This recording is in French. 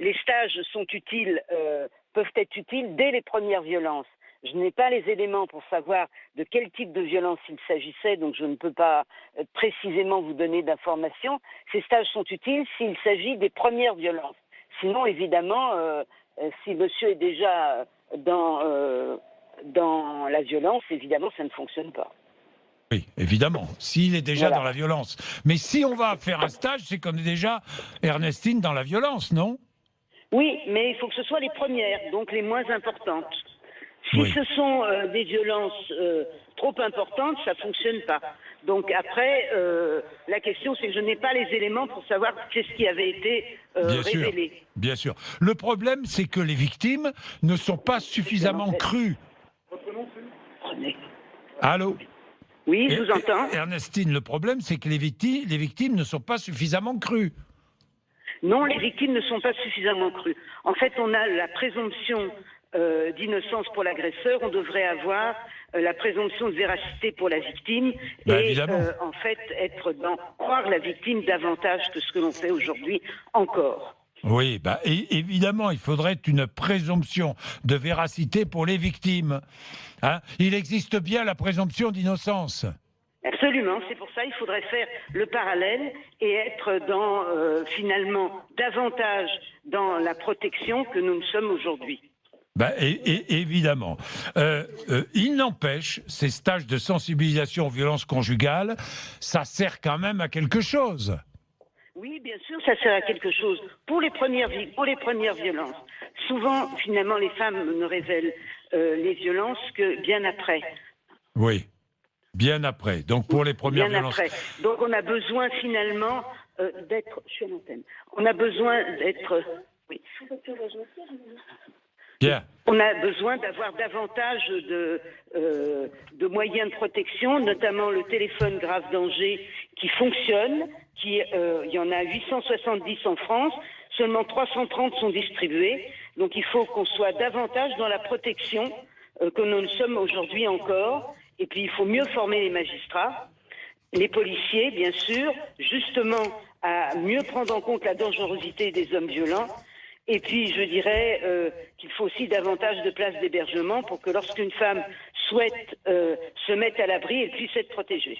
les stages sont utiles, peuvent être utiles dès les premières violences. Je n'ai pas les éléments pour savoir de quel type de violence il s'agissait, donc je ne peux pas précisément vous donner d'informations. Ces stages sont utiles s'il s'agit des premières violences. Sinon, évidemment, si monsieur est déjà dans la violence, évidemment, ça ne fonctionne pas. Oui, évidemment, s'il est déjà Voilà. dans la violence. Mais si on va faire un stage, c'est qu'on est déjà, Ernestine, dans la violence, non? Oui, mais il faut que ce soit les premières, donc les moins importantes. Si Oui. ce sont des violences trop importantes, ça ne fonctionne pas. Donc après, la question c'est que je n'ai pas les éléments pour savoir qu'est-ce qui avait été Bien sûr, révélé. bien sûr. Le problème, c'est que les victimes ne sont pas suffisamment crues. Prenez. Allô? Oui, je vous entends. Ernestine, le problème, c'est que les victimes ne sont pas suffisamment crues. Non, les victimes ne sont pas suffisamment crues. En fait, on a la présomption d'innocence pour l'agresseur, on devrait avoir la présomption de véracité pour la victime et en fait croire la victime davantage que ce que l'on fait aujourd'hui encore. Oui, évidemment, il faudrait une présomption de véracité pour les victimes. Hein? Il existe bien la présomption d'innocence. Absolument, c'est pour ça qu'il faudrait faire le parallèle et être finalement davantage dans la protection que nous ne sommes aujourd'hui. Évidemment. Il n'empêche, ces stages de sensibilisation aux violences conjugales, ça sert quand même à quelque chose. Oui, bien sûr, ça sert à quelque chose. Pour les premières violences, souvent, finalement, les femmes ne révèlent les violences que bien après. Oui, bien après. Donc pour les premières violences. Bien après. Donc on a besoin finalement d'être. Je suis à l'antenne. On a besoin d'être. Oui. Bien. On a besoin d'avoir davantage de moyens de protection, notamment le téléphone grave danger qui fonctionne. Il y en a 870 en France, seulement 330 sont distribués. Donc il faut qu'on soit davantage dans la protection que nous ne sommes aujourd'hui encore. Et puis il faut mieux former les magistrats, les policiers bien sûr, justement à mieux prendre en compte la dangerosité des hommes violents. Et puis, je dirais qu'il faut aussi davantage de places d'hébergement pour que lorsqu'une femme souhaite se mettre à l'abri, elle puisse être protégée.